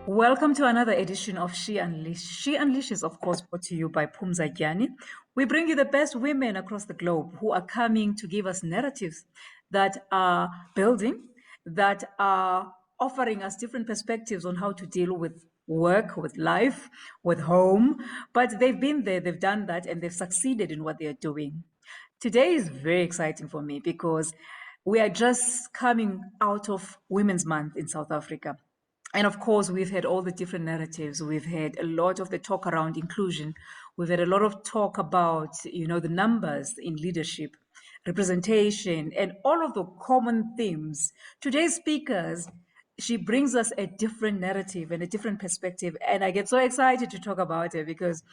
Welcome to another edition of She Unleashed. She Unleashed is, of course, brought to you by Pumza Gyani. We bring you the best women across the globe who are coming to give us narratives that are building, that are offering us different perspectives on how to deal with work, with life, with home. But they've been there, they've done that, and they've succeeded in what they're doing. Today is very exciting for me because we are just coming out of Women's Month in South Africa. And of course, we've had all the different narratives. We've had a lot of the talk around inclusion. We've had a lot of talk about, the numbers in leadership, representation, and all of the common themes. Today's speakers, she brings us a different narrative and a different perspective. And I get so excited to talk about it because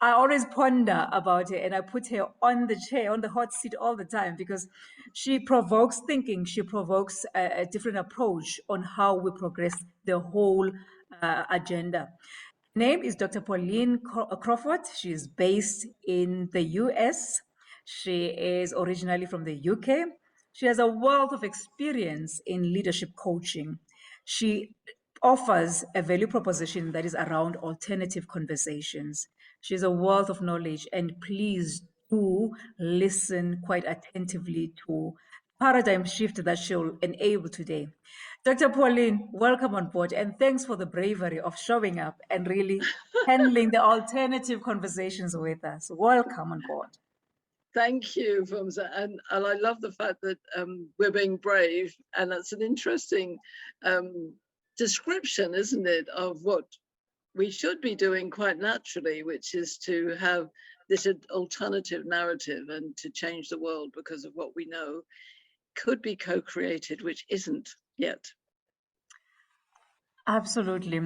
I always ponder about her and I put her on the chair, on the hot seat all the time because she provokes thinking. She provokes a different approach on how we progress the whole agenda. Her name is Dr. Pauline CRAWFORD. She is based in the US. She is originally from the UK. She has a wealth of experience in leadership coaching. She offers a value proposition that is around alternative conversations. She's a wealth of knowledge, and please do listen quite attentively to paradigm shift that she'll enable today. Dr. Pauline, welcome on board, and thanks for the bravery of showing up and really handling the alternative conversations with us. Welcome on board. Thank you, Fumza. And I love the fact that we're being brave, and that's an interesting description, isn't it, of what we should be doing quite naturally, which is to have this alternative narrative and to change the world because of what we know could be co-created, which isn't yet. Absolutely.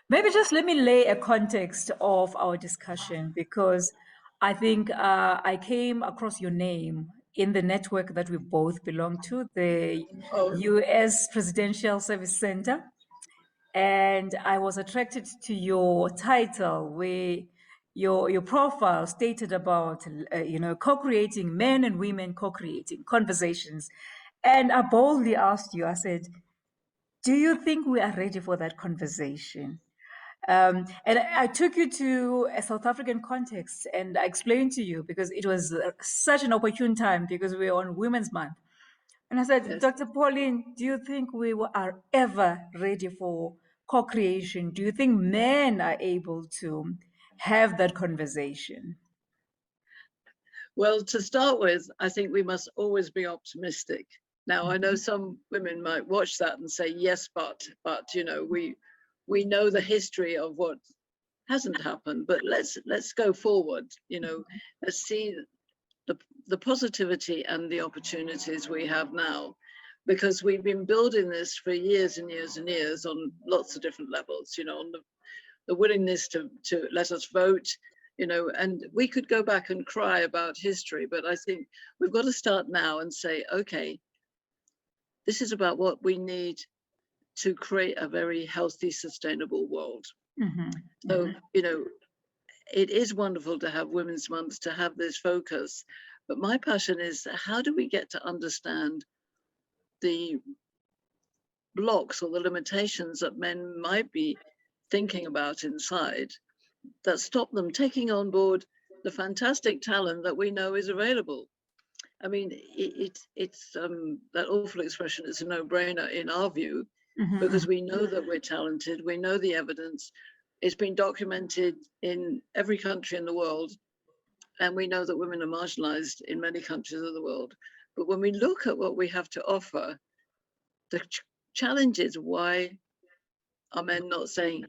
Maybe just let me lay a context of our discussion because I think I came across your name in the network that we both belong to, the US Presidential Service Center. And I was attracted to your title where your profile stated about, co-creating, men and women co-creating conversations. And I boldly asked you, I said, do you think we are ready for that conversation? And I took you to a South African context and I explained to you because it was such an opportune time because we were on Women's Month. And I said, Yes. Dr. Pauline, do you think we are ever ready for co-creation? Do you think men are able to have that conversation? Well, to start with, I think we must always be optimistic. Now, I know some women might watch that and say, yes, but we know the history of what hasn't happened, but let's go forward. Let's see the positivity and the opportunities we have now, because we've been building this for years and years and years on lots of different levels, on the willingness to let us vote, and we could go back and cry about history, but I think we've got to start now and say, okay, this is about what we need to create a very healthy, sustainable world. So, it is wonderful to have Women's Month, to have this focus, but my passion is how do we get to understand the blocks or the limitations that men might be thinking about inside that stop them taking on board the fantastic talent that we know is available. I mean, it's that awful expression is a no-brainer in our view, because we know that we're talented, we know the evidence, it's been documented in every country in the world, and we know that women are marginalized in many countries of the world. But when we look at what we have to offer, the challenge is, why are men not saying,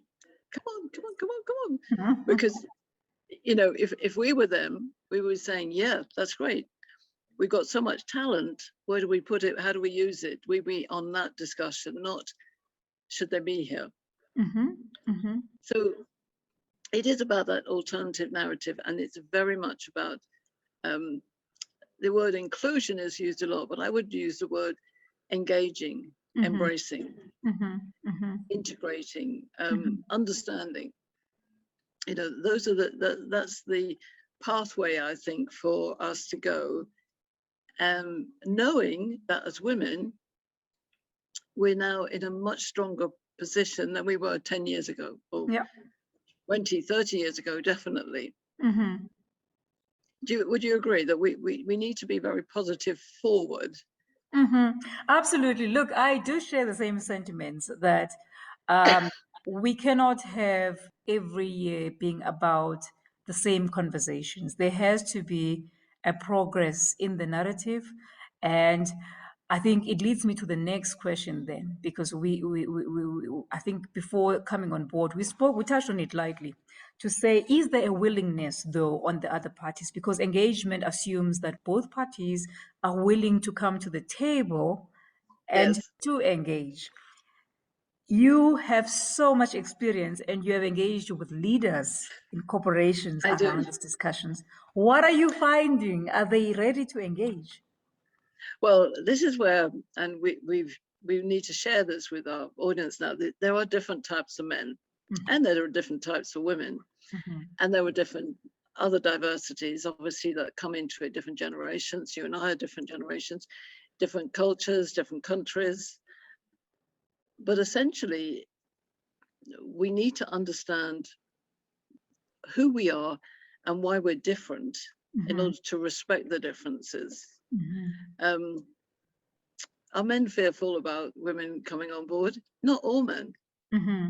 come on, come on, come on, come on? Because, if we were them, we were saying, yeah, that's great. We've got so much talent. Where do we put it? How do we use it? We'd be on that discussion, not should they be here? So it is about that alternative narrative, and it's very much about the word inclusion is used a lot, but I would use the word engaging, embracing, integrating, understanding. Those are that's the pathway, I think, for us to go. Knowing that as women, we're now in a much stronger position than we were 10 years ago, or Yeah. 20, 30 years ago, definitely. Mm-hmm. Would you agree that we need to be very positive forward? Mm-hmm. Absolutely. Look, I do share the same sentiments that we cannot have every year being about the same conversations. There has to be a progress in the narrative. And I think it leads me to the next question then, because I think before coming on board, we touched on it lightly to say, is there a willingness though on the other parties? Because engagement assumes that both parties are willing to come to the table and Yes, to engage. You have so much experience and you have engaged with leaders in corporations I do. around these discussions. What are you finding? Are they ready to engage? Well, this is where, and we need to share this with our audience now. There are different types of men, and there are different types of women, Mm-hmm. and there were different other diversities, obviously, that come into it. Different generations. You and I are different generations, different cultures, different countries. But essentially, we need to understand who we are and why we're different in order to respect the differences. Mm-hmm. Are men fearful about women coming on board? Not all men. Mm-hmm.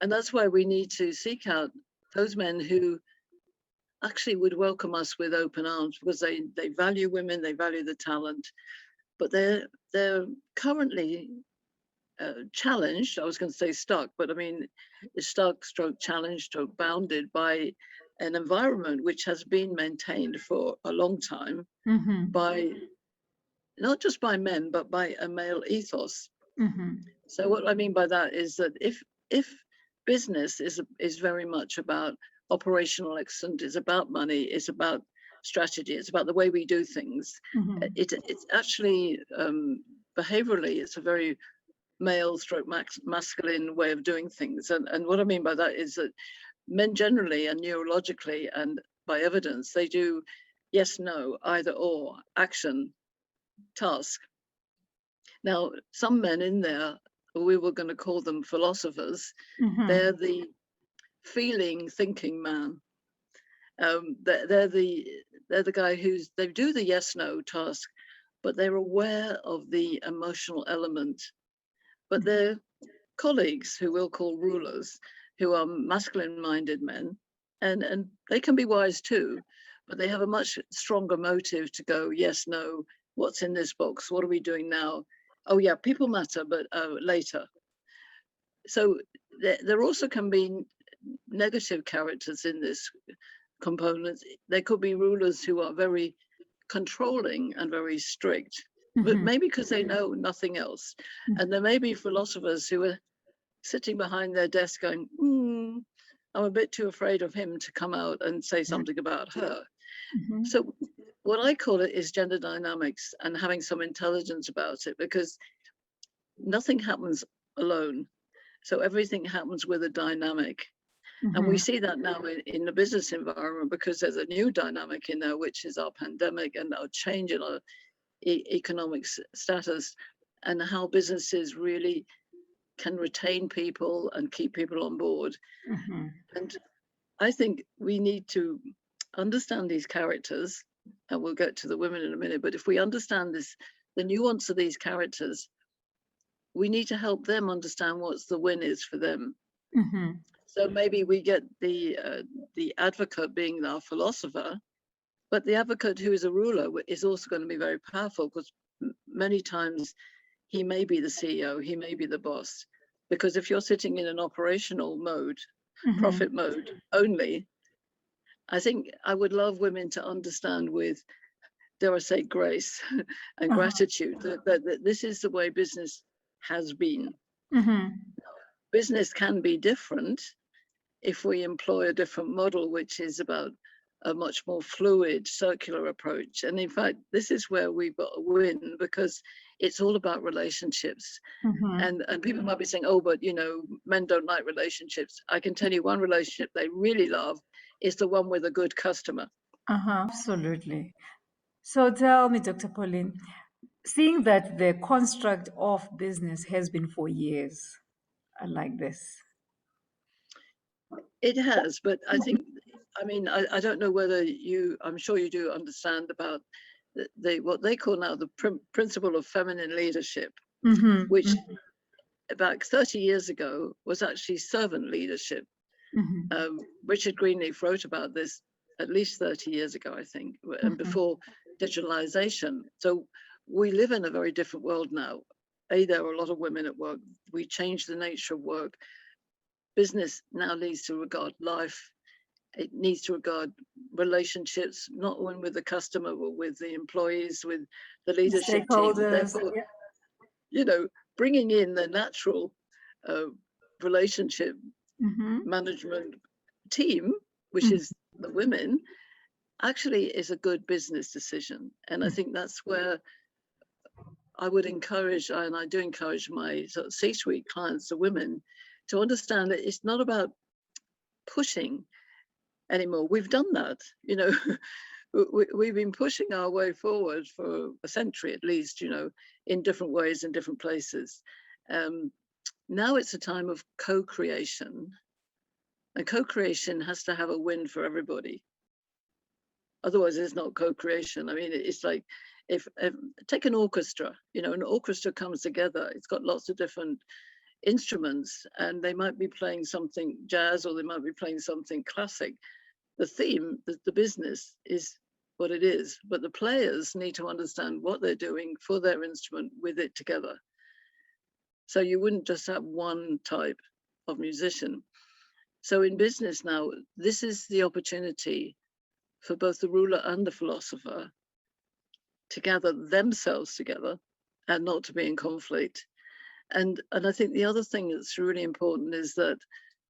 And that's why we need to seek out those men who actually would welcome us with open arms, because they value women, they value the talent, but they're currently challenged. I was going to say stuck, but I mean, it's stuck, stroke challenged, stroke bounded by an environment which has been maintained for a long time Mm-hmm. by not just by men, but by a male ethos. Mm-hmm. So what I mean by that is that if business is very much about operational excellence, it's about money, it's about strategy, it's about the way we do things. Mm-hmm. It's actually behaviorally, it's a very male stroke masculine way of doing things. And what I mean by that is that men generally and neurologically and by evidence, they do yes, no, either or, action, task. Now, some men in there, we were going to call them philosophers, Mm-hmm. they're the feeling, thinking man. They're the guy they do the yes, no task, but they're aware of the emotional element. But they're colleagues who we'll call rulers, who are masculine-minded men, and they can be wise too, but they have a much stronger motive to go yes, no, what's in this box, what are we doing now? Oh yeah, people matter, but later. So there also can be negative characters in this component. There could be rulers who are very controlling and very strict, but maybe because they know nothing else. And there may be philosophers who are sitting behind their desk going, I'm a bit too afraid of him to come out and say something about her. Mm-hmm. So what I call it is gender dynamics and having some intelligence about it, because nothing happens alone. So everything happens with a dynamic. And we see that now in the business environment, because there's a new dynamic in there, which is our pandemic and our change in our economic status, and how businesses really can retain people and keep people on board. Mm-hmm. And I think we need to understand these characters, and we'll get to the women in a minute, but if we understand the nuance of these characters, we need to help them understand what's the win is for them. Mm-hmm. So maybe we get the advocate being our philosopher, but the advocate who is a ruler is also going to be very powerful, because many times he may be the CEO, he may be the boss. Because if you're sitting in an operational mode, profit mode only, I think I would love women to understand with, dare I say, grace and gratitude that this is the way business has been. Mm-hmm. Business can be different if we employ a different model, which is about a much more fluid, circular approach. And in fact, this is where we've got a win, because it's all about relationships. And people might be saying, oh, but men don't like relationships. I can tell you one relationship they really love is the one with a good customer. Absolutely. So tell me, Dr. Pauline, seeing that the construct of business has been for years, like this? It has, but I think, I mean, I don't know whether I'm sure you do understand about what they call now the principle of feminine leadership, Mm-hmm. which about 30 years ago was actually servant leadership. Mm-hmm. Richard Greenleaf wrote about this at least 30 years ago, I think, and before digitalization. So we live in a very different world now. There are a lot of women at work. We changed the nature of work. Business now needs to regard life. It needs to regard relationships, not only with the customer, but with the employees, with the leadership team. Stakeholders. Therefore, Yeah. you know, bringing in the natural relationship Mm-hmm. management team, which is the women, actually is a good business decision. And I think that's where I would encourage, and I do encourage my sort of C-suite clients, the women, to understand that it's not about pushing anymore. We've done that, you know. We've been pushing our way forward for a century at least, you know, in different ways in different places. Now it's a time of co-creation, and co-creation has to have a win for everybody. Otherwise, it's not co-creation. I mean, it's like if take an orchestra. You know, an orchestra comes together. It's got lots of different instruments, and they might be playing something jazz or they might be playing something classic. The theme, the business is what it is, but the players need to understand what they're doing for their instrument with it together. So you wouldn't just have one type of musician. So in business now, this is the opportunity for both the ruler and the philosopher to gather themselves together and not to be in conflict. And I think the other thing that's really important is that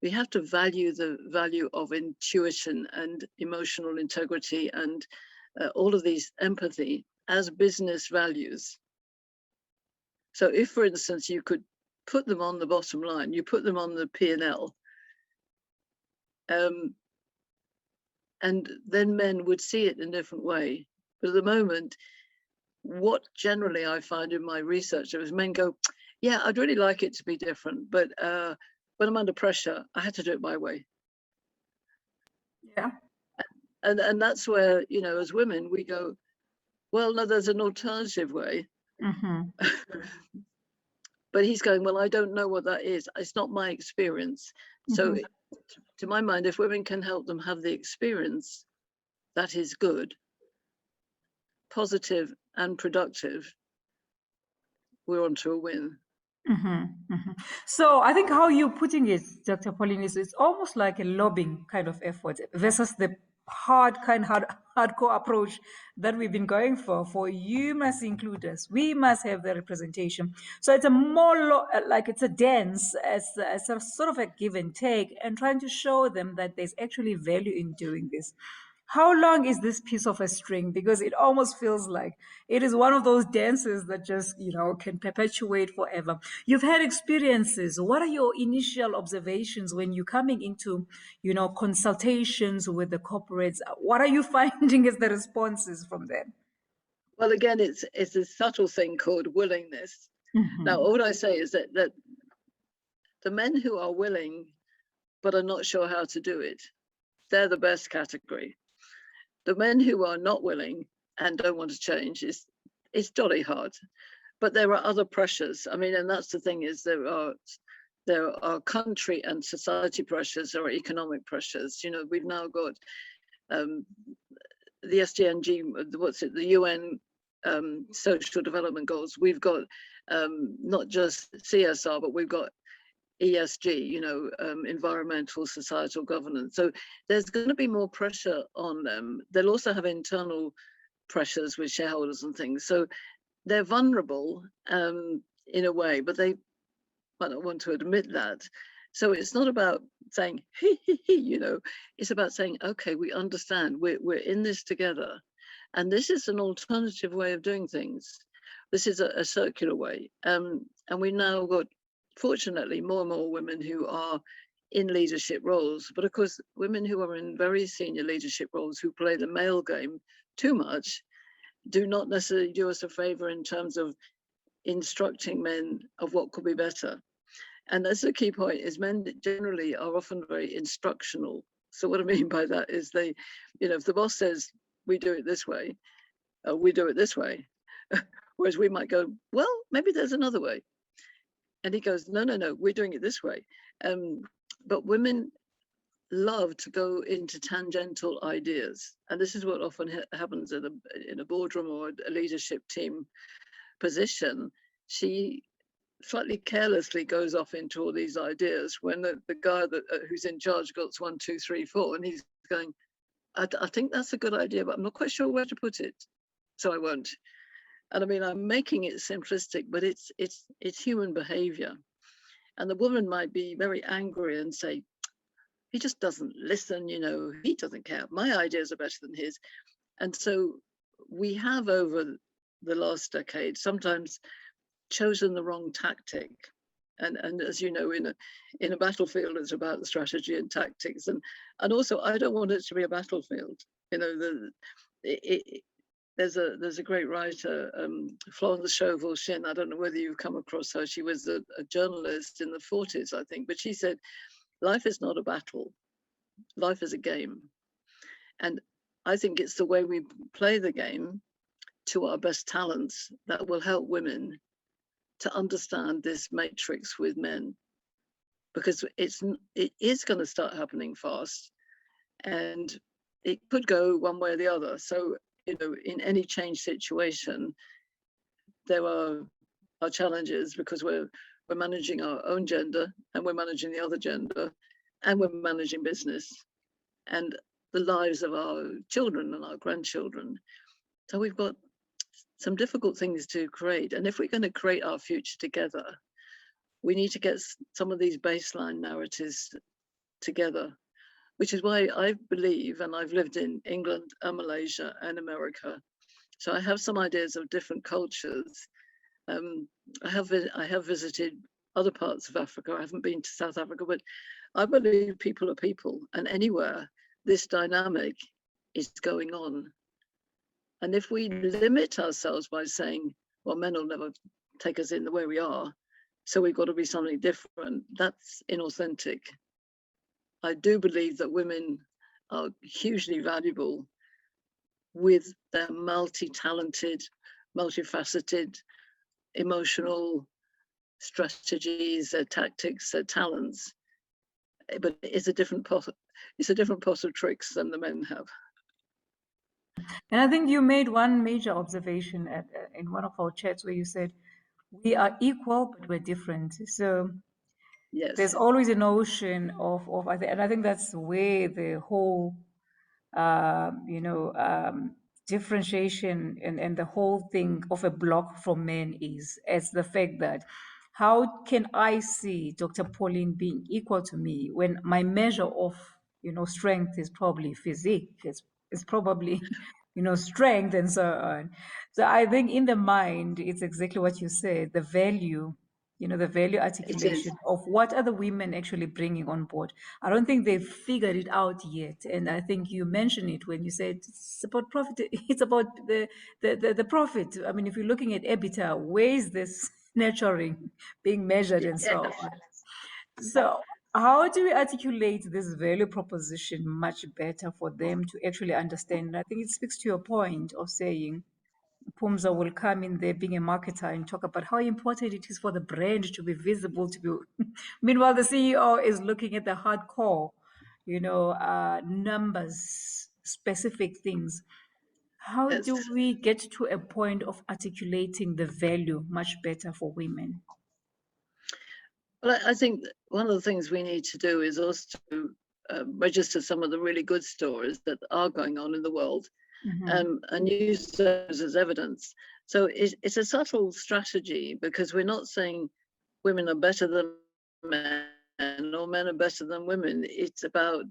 we have to value the value of intuition and emotional integrity and all of these empathy as business values. So if, for instance, you could put them on the bottom line, you put them on the P&L, and then men would see it in a different way. But at the moment, what generally I find in my research is men go, yeah, I'd really like it to be different, but when I'm under pressure, I had to do it my way. Yeah. And that's where, you know, as women, we go, well, no, there's an alternative way. But he's going, well, I don't know what that is. It's not my experience. So to my mind, if women can help them have the experience that is good, positive and productive, we're on to a win. So I think how you're putting it, Dr. Pauline, is it's almost like a lobbying kind of effort versus the hardcore approach that we've been going for you must include us, we must have the representation. So it's a more like it's a dance as a sort of a give and take, and trying to show them that there's actually value in doing this. How long is this piece of a string? Because it almost feels like it is one of those dances that just, you know, can perpetuate forever. You've had experiences. What are your initial observations when you're coming into, you know, consultations with the corporates? What are you finding as the responses from them? Well, again, it's a subtle thing called willingness. Now, all I say is that the men who are willing but are not sure how to do it, they're the best category. The men who are not willing and don't want to change it's jolly hard. But there are other pressures. I mean, and that's the thing, is there are country and society pressures, there are economic pressures. You know, we've now got the SDNG, the UN social development goals. We've got not just CSR, but we've got ESG, you know, environmental societal governance. So there's going to be more pressure on them. They'll also have internal pressures with shareholders and things. So they're vulnerable in a way, but they might not want to admit that. So it's not about saying, you know, it's about saying, okay, we understand, we're in this together. And this is an alternative way of doing things. This is a circular way. And we now got, fortunately, more and more women who are in leadership roles. But of course, women who are in very senior leadership roles who play the male game too much do not necessarily do us a favor in terms of instructing men of what could be better. And that's a key point, is men generally are often very instructional. So what I mean by that is they, if the boss says, we do it this way, we do it this way. Whereas we might go, well, maybe there's another way. And he goes, no, we're doing it this way. But women love to go into tangential ideas. And this is what often happens in a boardroom or a leadership team position. She slightly carelessly goes off into all these ideas when the guy who's in charge got 1, 2, 3, 4, and he's going, I think that's a good idea, but I'm not quite sure where to put it, so I won't. And I mean, I'm making it simplistic, but it's human behavior. And the woman might be very angry and say, he just doesn't listen, he doesn't care. My ideas are better than his. And so we have, over the last decade, sometimes chosen the wrong tactic. And as you know, in a battlefield, it's about the strategy and tactics. And also, I don't want it to be a battlefield. There's a great writer, Florence Scovel-Shinn. I don't know whether you've come across her. She was a journalist in the 40s, I think. But she said, life is not a battle. Life is a game. And I think it's the way we play the game to our best talents that will help women to understand this matrix with men, because it is going to start happening fast, and it could go one way or the other. So, in any change situation, there are challenges, because we're managing our own gender, and we're managing the other gender, and we're managing business and the lives of our children and our grandchildren. So we've got some difficult things to create. And if we're going to create our future together, we need to get some of these baseline narratives together, which is why I believe, and I've lived in England and Malaysia and America, so I have some ideas of different cultures. I have visited other parts of Africa. I haven't been to South Africa, but I believe people are people, and anywhere this dynamic is going on. And if we limit ourselves by saying, well, men will never take us in the way we are, so we've got to be something different, that's inauthentic. I do believe that women are hugely valuable with their multi-talented, multifaceted, emotional strategies, their tactics, their talents. But it's a different pot of tricks than the men have. And I think you made one major observation in one of our chats where you said, we are equal, but we're different. So Yes, there's always a notion of and I think that's where the whole, differentiation and the whole thing of a block from men is, as the fact that how can I see Dr. Pauline being equal to me when my measure of, strength is probably physique, it's probably, strength and so on. So I think in the mind, it's exactly what you said, the value, the value articulation of what are the women actually bringing on board. I don't think they've figured it out yet. And I think you mentioned it when you said it's about profit. It's about the profit. I mean, if you're looking at EBITDA, where is this nurturing being measured and so on? So how do we articulate this value proposition much better for them to actually understand? And I think it speaks to your point of saying, Pumza will come in there being a marketer and talk about how important it is for the brand to be visible, to be. Meanwhile, the CEO is looking at the hardcore, numbers, specific things. How yes. do we get to a point of articulating the value much better for women? Well, I think one of the things we need to do is also register some of the really good stories that are going on in the world, and use those as evidence. So it's a subtle strategy, because we're not saying women are better than men or men are better than women. It's about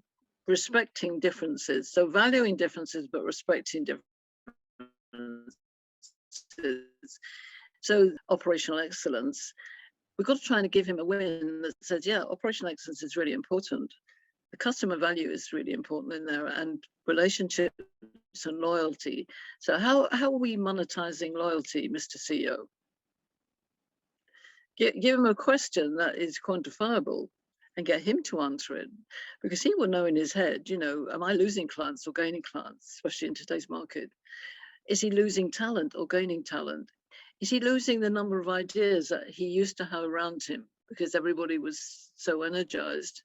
respecting differences. So valuing differences, but respecting differences. So operational excellence, we've got to try and give him a win that says, yeah, operational excellence is really important. The customer value is really important in there, and relationships and loyalty. So how are we monetizing loyalty, Mr. CEO? give him a question that is quantifiable and get him to answer it, because he will know in his head, am I losing clients or gaining clients, especially in today's market? Is he losing talent or gaining talent? Is he losing the number of ideas that he used to have around him because everybody was so energized?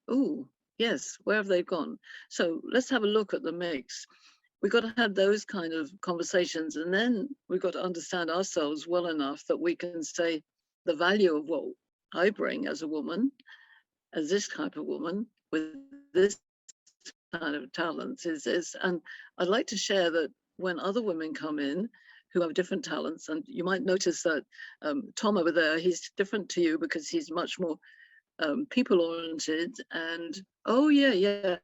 Oh, yes, where have they gone? So let's have a look at the mix. We've got to have those kind of conversations, and then we've got to understand ourselves well enough that we can say the value of what I bring as a woman, as this type of woman with this kind of talents is. And I'd like to share that when other women come in who have different talents, and you might notice that Tom over there, he's different to you because he's much more people oriented, and oh yeah.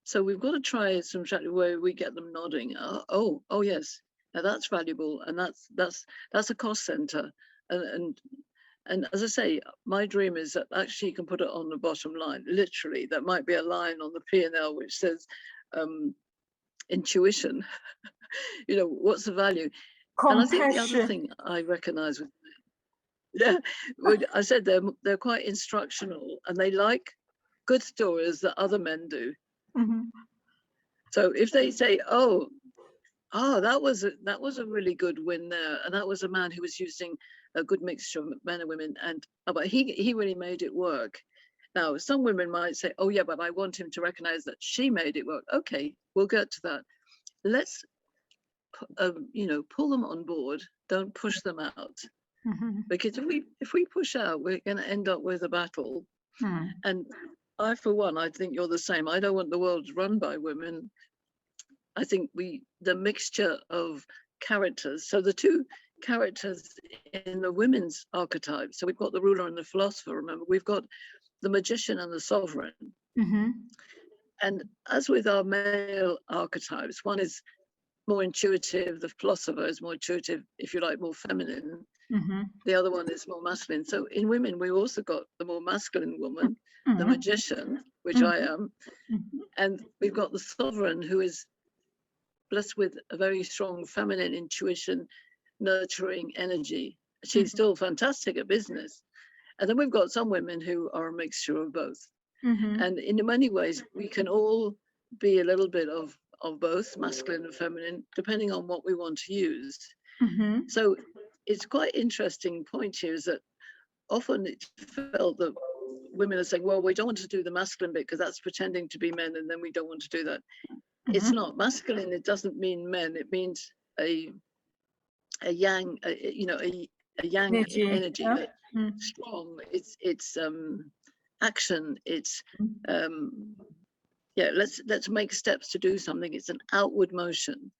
So we've got to try some strategy where we get them nodding. Oh yes, now that's valuable, and that's a cost center. And as I say, my dream is that actually you can put it on the bottom line. Literally, there might be a line on the P&L which says intuition. What's the value? Compassion. And I think the other thing I recognize with, I said they're quite instructional, and they like good stories that other men do. Mm-hmm. So if they say, oh, that was a really good win there, and that was a man who was using a good mixture of men and women, and but he really made it work. Now some women might say, oh yeah, but I want him to recognize that she made it work. Okay, we'll get to that. Let's pull them on board, don't push them out. Mm-hmm. Because if we push out, we're going to end up with a battle. And I, for one, I think you're the same. I don't want the world run by women. I think the mixture of characters, so the two characters in the women's archetype, so we've got the ruler and the philosopher, remember, we've got the magician and the sovereign. Mm-hmm. And as with our male archetypes, one is more intuitive, the philosopher is more intuitive, if you like, more feminine. Mm-hmm. The other one is more masculine. So in women, we've also got the more masculine woman, mm-hmm. the magician, which mm-hmm. I am, mm-hmm. and we've got the sovereign, who is blessed with a very strong feminine intuition, nurturing energy. She's mm-hmm. still fantastic at business. And then we've got some women who are a mixture of both. Mm-hmm. And in many ways, we can all be a little bit of both, masculine and feminine, depending on what we want to use. Mm-hmm. So it's quite interesting point here is that often it's felt that women are saying, well, we don't want to do the masculine bit because that's pretending to be men, and then we don't want to do that. Mm-hmm. It's not masculine. It doesn't mean men. It means a yang, a yang energy, yeah. Strong. It's action. It's let's make steps to do something. It's an outward motion.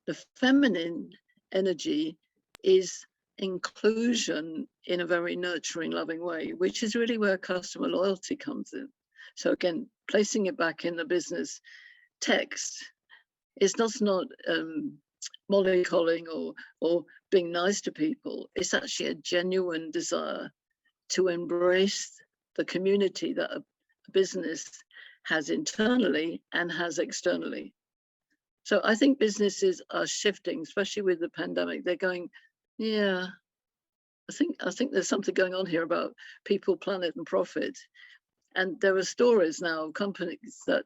The feminine energy is inclusion in a very nurturing, loving way, which is really where customer loyalty comes in. So again, placing it back in the business text, it's just not mollycoddling or being nice to people. It's actually a genuine desire to embrace the community that a business has internally and has externally. So I think businesses are shifting, especially with the pandemic. They're going, yeah, I think there's something going on here about people, planet, and profit. And there are stories now of companies that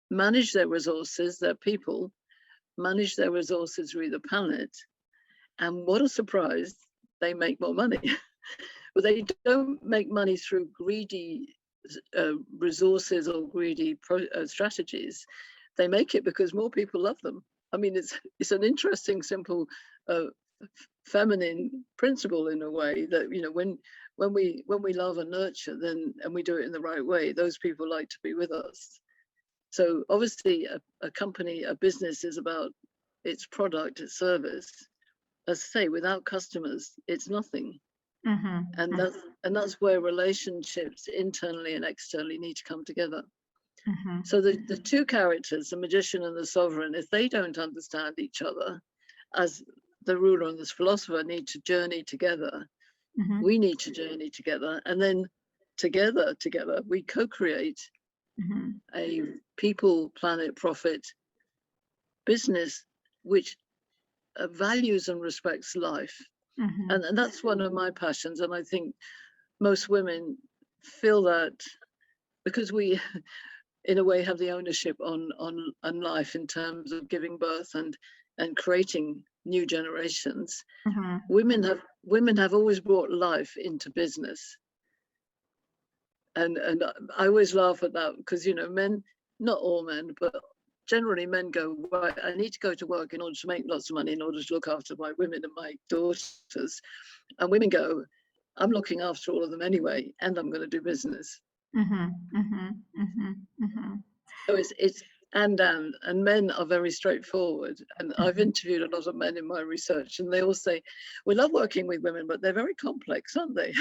manage their resources, their people, manage their resources with the planet. And what a surprise, they make more money. But they don't make money through greedy resources or greedy strategies. They make it because more people love them. I mean, it's an interesting, simple, feminine principle in a way that, when we love and nurture, then, and we do it in the right way, those people like to be with us. So obviously a company, a business is about its product, its service. As I say, without customers, it's nothing. Mm-hmm. And that's where relationships internally and externally need to come together. Mm-hmm. So the two characters, the magician and the sovereign, if they don't understand each other, as the ruler and the philosopher need to journey together, mm-hmm. we need to journey together, and then together we co-create mm-hmm. a people, planet, profit business which values and respects life. And that's one of my passions. And I think most women feel that because we, in a way, have the ownership on life in terms of giving birth and creating new generations. Women have always brought life into business. And I always laugh at that because, you know, men, not all men, but generally men go, right, I need to go to work in order to make lots of money, in order to look after my women and my daughters. And women go, I'm looking after all of them anyway, and I'm going to do business. So it's and men are very straightforward. And I've interviewed a lot of men in my research, and they all say, we love working with women, but they're very complex, aren't they?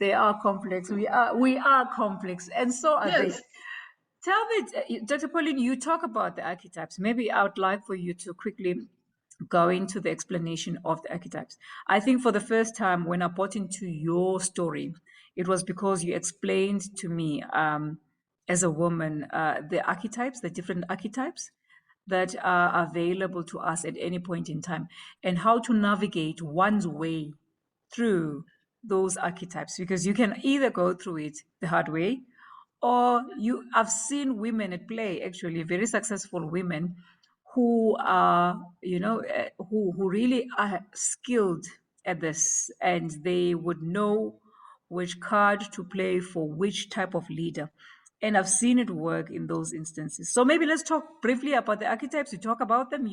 They are complex. We are complex, and so are they. Yes. Tell me, Dr. Pauline, you talk about the archetypes. Maybe I would like for you to quickly go into the explanation of the archetypes. I think for the first time when I bought into your story, it was because you explained to me, as a woman, the archetypes, the different archetypes that are available to us at any point in time, and how to navigate one's way through those archetypes, because you can either go through it the hard way, or I've seen women at play, actually very successful women who are, who really are skilled at this, and they would know which card to play for which type of leader. And I've seen it work in those instances. So maybe let's talk briefly about the archetypes. You talk about them.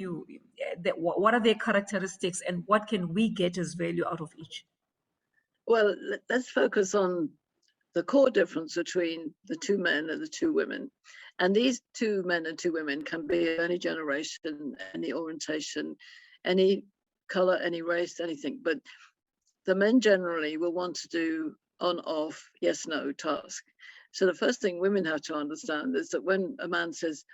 What are their characteristics, and what can we get as value out of each? Well, let's focus on the core difference between the two men and the two women. And these two men and two women can be any generation, any orientation, any color, any race, anything. But the men generally will want to do on, off, yes, no task. So the first thing women have to understand is that when a man says,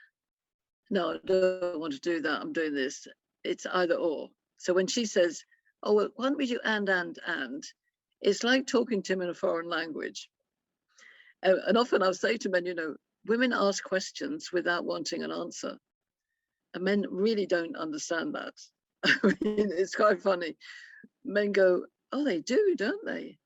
no, I don't want to do that, I'm doing this, it's either or. So when she says, oh, well, why don't we do and, it's like talking to him in a foreign language. And often I'll say to men, you know, women ask questions without wanting an answer. And men really don't understand that. I mean, it's quite funny. Men go, oh, they do, don't they?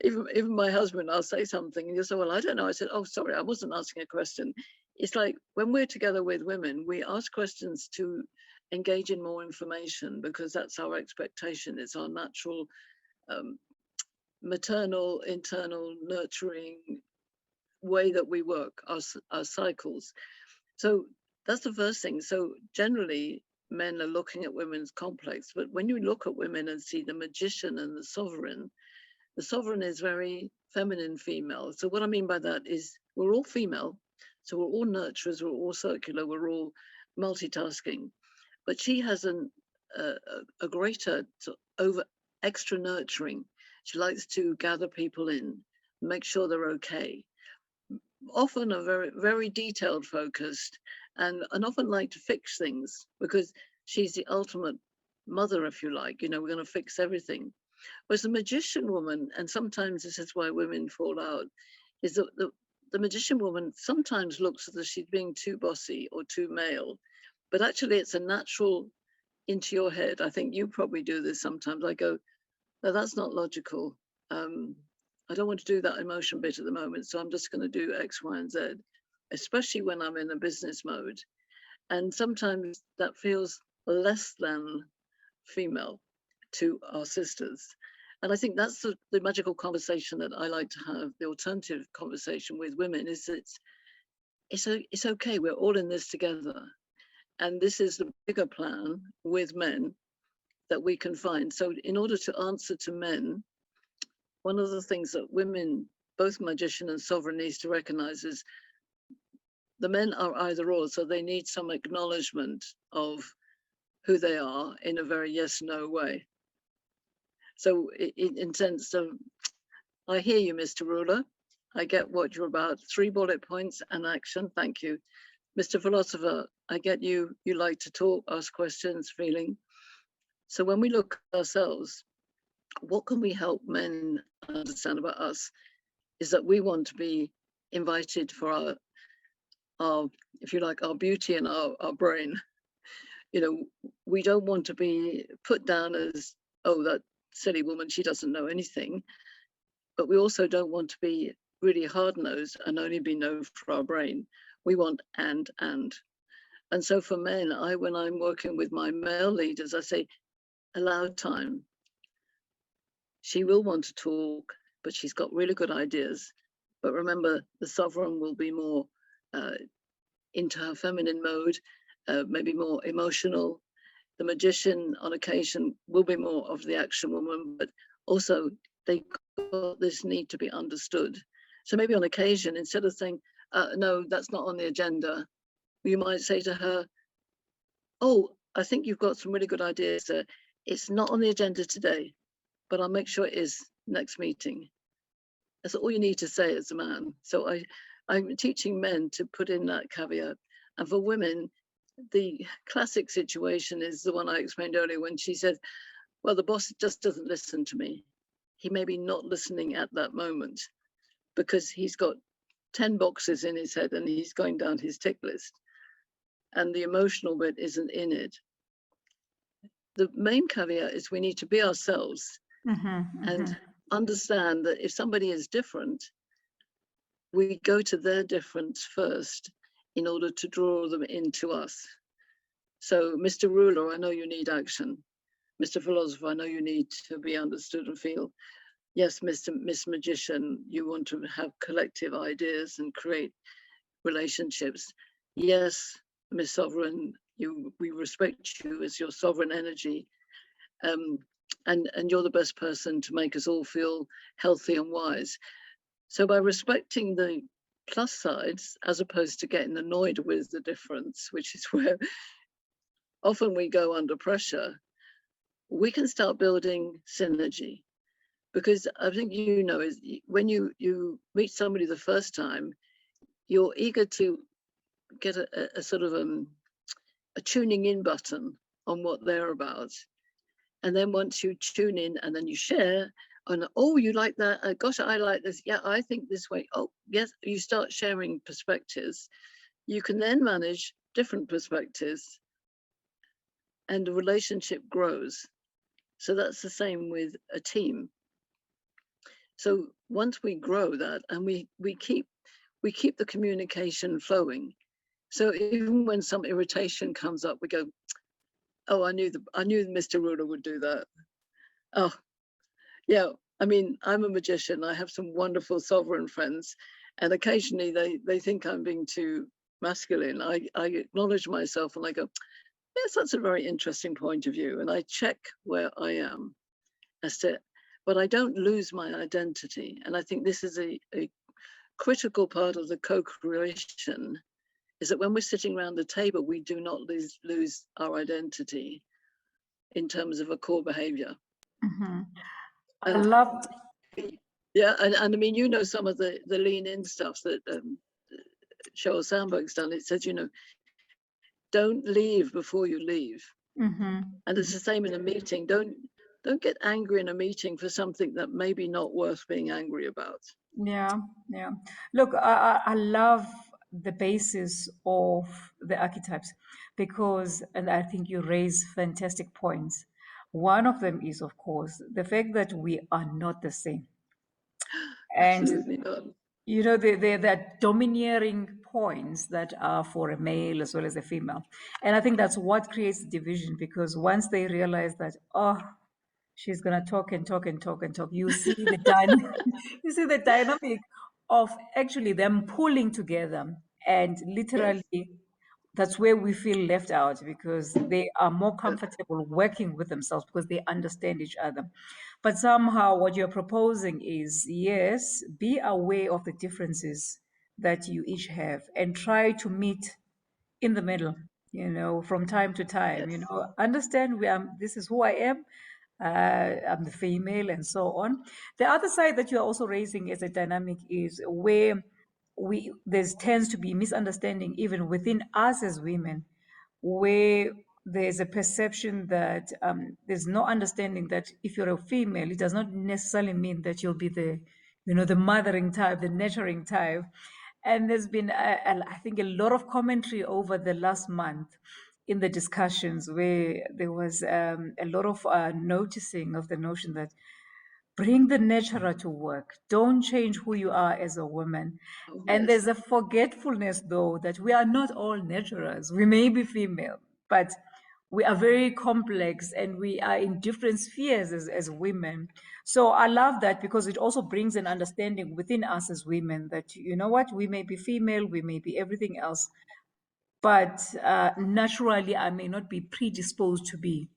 Even my husband, I'll say something and he'll say, well, I don't know. I said, oh, sorry, I wasn't asking a question. It's like when we're together with women, we ask questions to engage in more information because that's our expectation. It's our natural maternal, internal, nurturing way that we work, our cycles. So that's the first thing. So generally, men are looking at women's complex, but when you look at women and see the magician and the sovereign is very feminine female. So what I mean by that is we're all female. So we're all nurturers, we're all circular, we're all multitasking. But she has a greater extra nurturing. She likes to gather people in, make sure they're okay. Often are very, very detailed focused and often like to fix things because she's the ultimate mother, if you like. You know, we're going to fix everything. Whereas the magician woman, and sometimes this is why women fall out, is that the magician woman sometimes looks as if she's being too bossy or too male, but actually it's a natural into your head. I think you probably do this sometimes. I go, no, that's not logical. I don't want to do that emotion bit at the moment, so I'm just going to do X, Y, and Z, especially when I'm in a business mode. And sometimes that feels less than female to our sisters. And I think that's the magical conversation that I like to have, the alternative conversation with women, is it's okay, we're all in this together. And this is the bigger plan with men that we can find. So in order to answer to men, one of the things that women, both magician and sovereign, needs to recognize is the men are either or, so they need some acknowledgement of who they are in a very yes-no way. So in sense of, I hear you, Mr. Ruler. I get what you're about. 3 bullet points and action. Thank you. Mr. Philosopher, I get you. You like to talk, ask questions, feeling. So when we look at ourselves, what can we help men understand about us is that we want to be invited for our if you like, our beauty and our brain. you know, we don't want to be put down as, oh, that silly woman, she doesn't know anything. But we also don't want to be really hard-nosed and only be no for our brain. We want and. And so for men, when I'm working with my male leaders, I say, allow time. She will want to talk, but she's got really good ideas. But remember, the sovereign will be more into her feminine mode, maybe more emotional. The magician on occasion will be more of the action woman, but also they got this need to be understood. So maybe on occasion, instead of saying, no, that's not on the agenda, you might say to her, oh, I think you've got some really good ideas. It's not on the agenda today, but I'll make sure it is next meeting. That's all you need to say as a man. So I'm teaching men to put in that caveat. And for women, the classic situation is the one I explained earlier when she said, well, the boss just doesn't listen to me. He may be not listening at that moment because he's got 10 boxes in his head and he's going down his tick list. And the emotional bit isn't in it. The main caveat is we need to be ourselves and understand that if somebody is different, we go to their difference first in order to draw them into us. So, Mr. Ruler, I know you need action. Mr. Philosopher, I know you need to be understood and feel. Yes, Miss Magician, you want to have collective ideas and create relationships. Yes, Miss Sovereign, we respect you as your sovereign energy. And you're the best person to make us all feel healthy and wise. So by respecting the plus sides, as opposed to getting annoyed with the difference, which is where often we go under pressure, we can start building synergy. Because I think, you know, is when you meet somebody the first time, you're eager to get a sort of a tuning in button on what they're about. And then once you tune in and then you share, and oh, you like that? Gosh, I like this. Yeah, I think this way. Oh, yes, you start sharing perspectives. You can then manage different perspectives and the relationship grows. So that's the same with a team. So once we grow that and we keep the communication flowing. So even when some irritation comes up, we go, oh, I knew Mr. Ruler would do that. Oh, yeah. I mean, I'm a magician. I have some wonderful sovereign friends, and occasionally they think I'm being too masculine. I acknowledge myself and I go, yes, that's a very interesting point of view. And I check where I am but I don't lose my identity. And I think this is a critical part of the co-creation, is that when we're sitting around the table, we do not lose our identity in terms of a core behavior. I loved. Yeah, and I mean, you know, some of the lean in stuff that Sheryl Sandberg's done. It says, you know, don't leave before you leave. And it's the same in a meeting. Don't get angry in a meeting for something that may be not worth being angry about. Yeah. Look, I love the basis of the archetypes because, and I think you raise fantastic points. One of them is, of course, the fact that we are not the same. And Absolutely not. you know, there are domineering points that are for a male as well as a female. And I think that's what creates division, because once they realize that, oh, she's gonna talk and talk and talk and talk, you see you see the dynamic of actually them pulling together, and literally that's where we feel left out, because they are more comfortable working with themselves because they understand each other. But somehow what you're proposing is, yes, be aware of the differences that you each have and try to meet in the middle, you know, from time to time, you know, understand this is who I am. I'm the female and so on. The other side that you're also raising as a dynamic is where there tends to be misunderstanding even within us as women, where there's a perception that there's no understanding that if you're a female, it does not necessarily mean that you'll be the, you know, the mothering type, the nurturing type. And there's been, I think, a lot of commentary over the last month in the discussions where there was a lot of noticing of the notion that bring the nurturer to work. Don't change who you are as a woman. Oh, And yes. there's a forgetfulness, though, that we are not all nurturers. We may be female, but we are very complex and we are in different spheres as women. So I love that because it also brings an understanding within us as women that, you know what, we may be female, we may be everything else, but naturally I may not be predisposed to be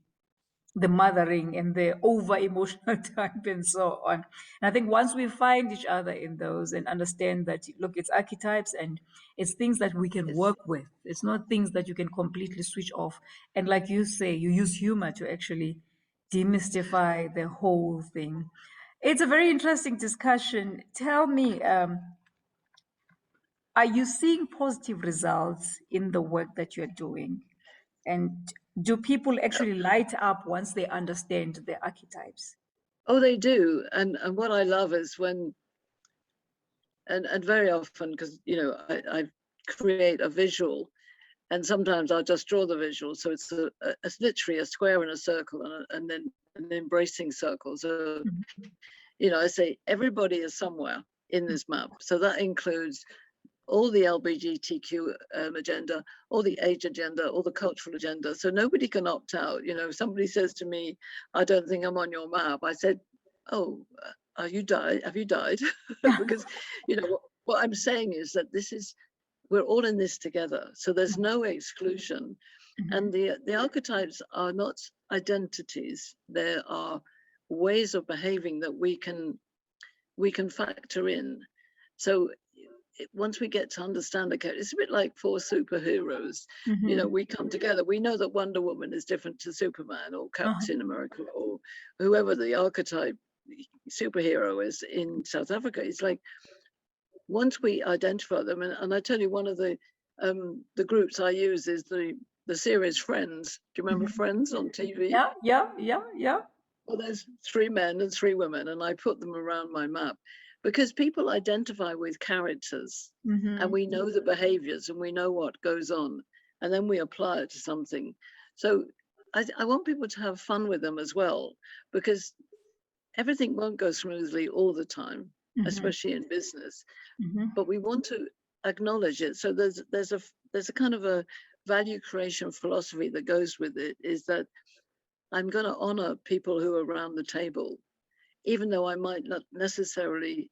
the mothering and the over emotional type and so on. And I think once we find each other in those and understand that, look, it's archetypes and it's things that we can Yes. work with, it's not things that you can completely switch off. And like you say, you use humor to actually demystify the whole thing. It's a very interesting discussion. Tell me, are you seeing positive results in the work that you're doing? And do people actually light up once they understand the archetypes? Oh, they do. And what I love is when, and very often, because, you know, I create a visual, and sometimes I'll just draw the visual. So it's literally a square and a circle and then an embracing circle. So, you know, I say everybody is somewhere in this map. So that includes all the LGBTQ agenda, all the age agenda, all the cultural agenda. So nobody can opt out. You know, somebody says to me, I don't think I'm on your map. I said, oh, are you died? Have you died? Because, you know, what I'm saying is that we're all in this together. So there's no exclusion. And the archetypes are not identities. There are ways of behaving that we can factor in. So once we get to understand the character, it's a bit like four superheroes. You know, we come together. We know that Wonder Woman is different to Superman or Captain America or whoever the archetype superhero is in South Africa. It's like once we identify them, and I tell you, one of the groups I use is the series Friends. Do you remember Friends on TV? Yeah. Well, there's 3 men and 3 women, and I put them around my map because people identify with characters and we know the behaviors and we know what goes on, and then we apply it to something. So I want people to have fun with them as well, because everything won't go smoothly all the time, especially in business, but we want to acknowledge it. So there's a kind of a value creation philosophy that goes with it, is that I'm going to honor people who are around the table, even though I might not necessarily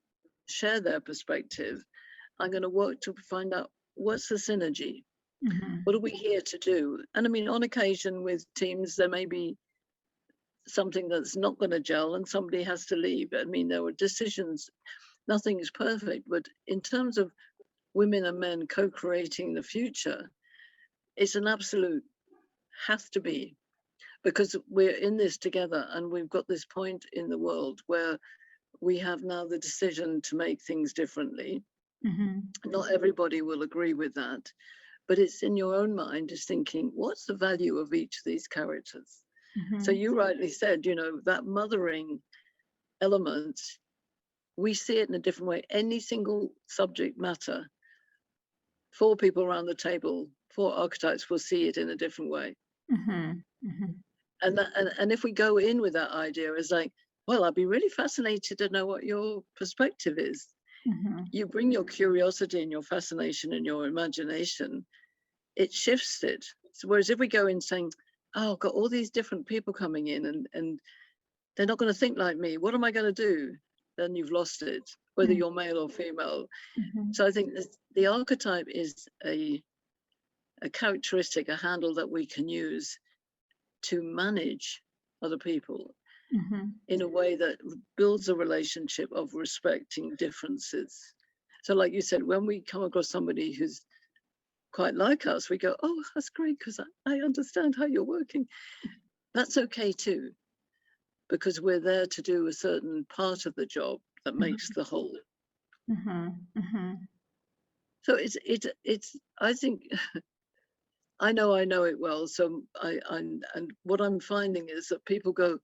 share their perspective. I'm going to work to find out what's the synergy. What are we here to do? And I mean, on occasion with teams, there may be something that's not going to gel and somebody has to leave. I mean, there were decisions, nothing is perfect, but in terms of women and men co-creating the future, it's an absolute has to be, because we're in this together and we've got this point in the world where we have now the decision to make things differently. Not everybody will agree with that, but it's in your own mind, is thinking, what's the value of each of these characters? So you rightly said, you know, that mothering element, we see it in a different way. Any single subject matter, 4 people around the table, 4 archetypes will see it in a different way. And if we go in with that idea as like, well, I'd be really fascinated to know what your perspective is. You bring your curiosity and your fascination and your imagination, it shifts it. So whereas if we go in saying, oh, I've got all these different people coming in and they're not going to think like me, what am I going to do? Then you've lost it, whether you're male or female. So I think the archetype is a characteristic, a handle that we can use to manage other people in a way that builds a relationship of respecting differences. So like you said, when we come across somebody who's quite like us, we go, oh, that's great, because I understand how you're working. That's okay too, because we're there to do a certain part of the job that makes the whole. So it's I think I know it well. So and what I'm finding is that people go,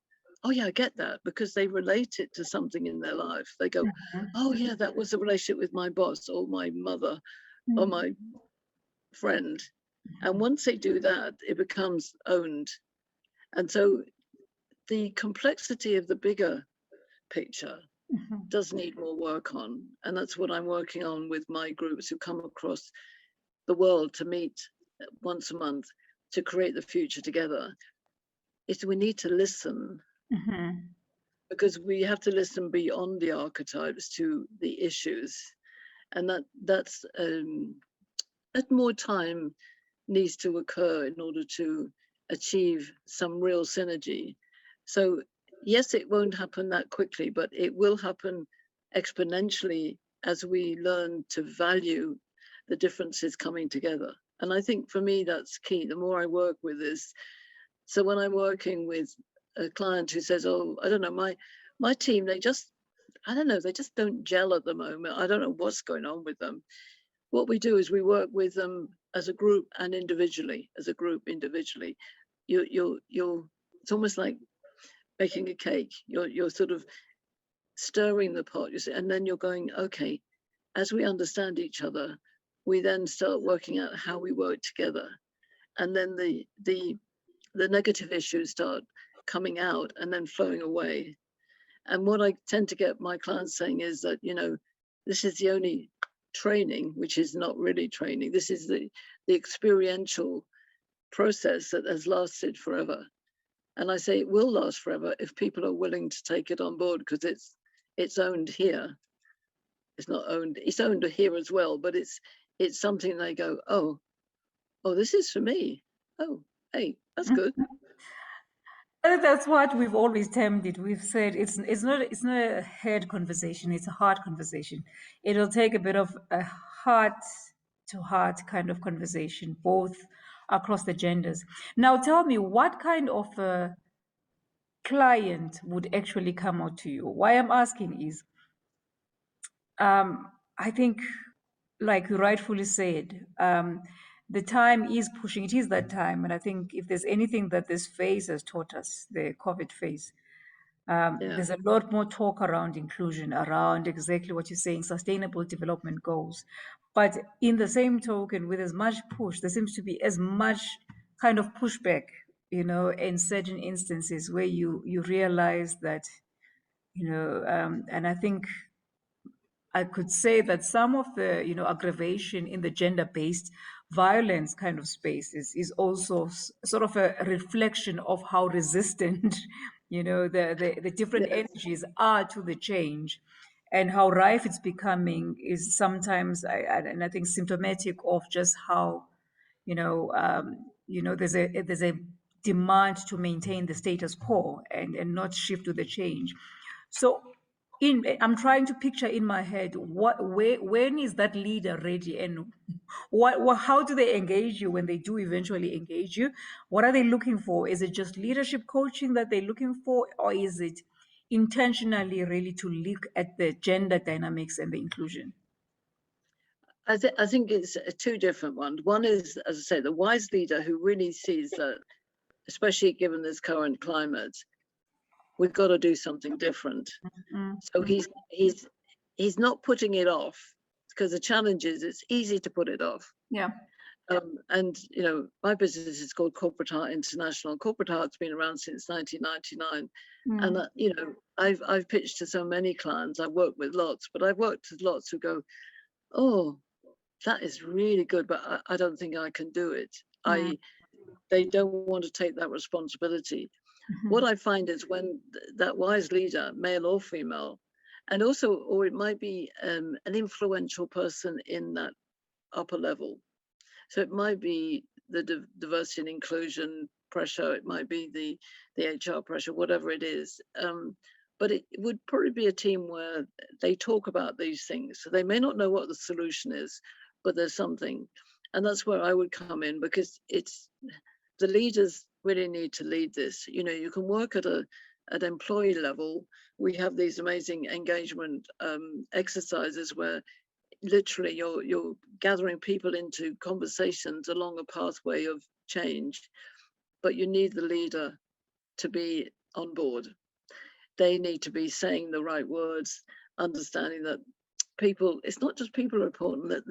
oh yeah, I get that, because they relate it to something in their life. They go, oh yeah, that was a relationship with my boss or my mother or my friend. And once they do that, it becomes owned. And so the complexity of the bigger picture does need more work on. And that's what I'm working on with my groups who come across the world to meet once a month to create the future together. Is we need to listen, because we have to listen beyond the archetypes to the issues. And that's that more time needs to occur in order to achieve some real synergy. So yes, it won't happen that quickly, but it will happen exponentially as we learn to value the differences coming together. And I think for me, that's key. The more I work with this, so when I'm working with a client who says, oh, I don't know, my team, they just don't gel at the moment. I don't know what's going on with them. What we do is we work with them as a group and individually. You're it's almost like baking a cake. You're sort of stirring the pot, you see, and then you're going, okay, as we understand each other, we then start working out how we work together. And then the negative issues start coming out and then flowing away. And what I tend to get my clients saying is that, this is the only training, which is not really training. This is the experiential process that has lasted forever. And I say it will last forever if people are willing to take it on board, because it's owned here. It's not owned, it's owned here as well, but it's something they go, oh, this is for me. Oh, hey, that's good. That's what we've always termed it. We've said it's not a head conversation, it's a heart conversation. It'll take a bit of a heart to heart kind of conversation, both across the genders. Now tell me, what kind of a client would actually come out to you? Why I'm asking is I think, like you rightfully said, the time is pushing. It is that time. And I think if there's anything that this phase has taught us, the COVID phase, there's a lot more talk around inclusion, around exactly what you're saying, sustainable development goals. But in the same token, with as much push, there seems to be as much kind of pushback, in certain instances where you realize that, and I think I could say that some of the, aggravation in the gender-based violence kind of spaces is also sort of a reflection of how resistant, the different energies are to the change, and how rife it's becoming is sometimes, and I think symptomatic of just how, there's a demand to maintain the status quo and not shift to the change. So I'm trying to picture in my head when is that leader ready, and how do they engage you when they do eventually engage you? What are they looking for? Is it just leadership coaching that they're looking for, or is it intentionally really to look at the gender dynamics and the inclusion? I think it's two different ones. One is, as I say, the wise leader who really sees that, especially given this current climate, we've got to do something different. So he's not putting it off, because the challenge is it's easy to put it off. Yeah. And my business is called Corporate Heart International. Corporate Heart's been around since 1999, and I've pitched to so many clients. I've worked with lots, but I've worked with lots who go, oh, that is really good, but I don't think I can do it. They don't want to take that responsibility. What I find is when that wise leader, male or female, and also, or it might be an influential person in that upper level. So it might be the diversity and inclusion pressure, it might be the HR pressure, whatever it is. But it would probably be a team where they talk about these things. So they may not know what the solution is, but there's something. And that's where I would come in, because it's the leaders really need to lead this. You can work at employee level. We have these amazing engagement exercises where literally you're gathering people into conversations along a pathway of change, but you need the leader to be on board. They need to be saying the right words, understanding that people, it's not just people are important, that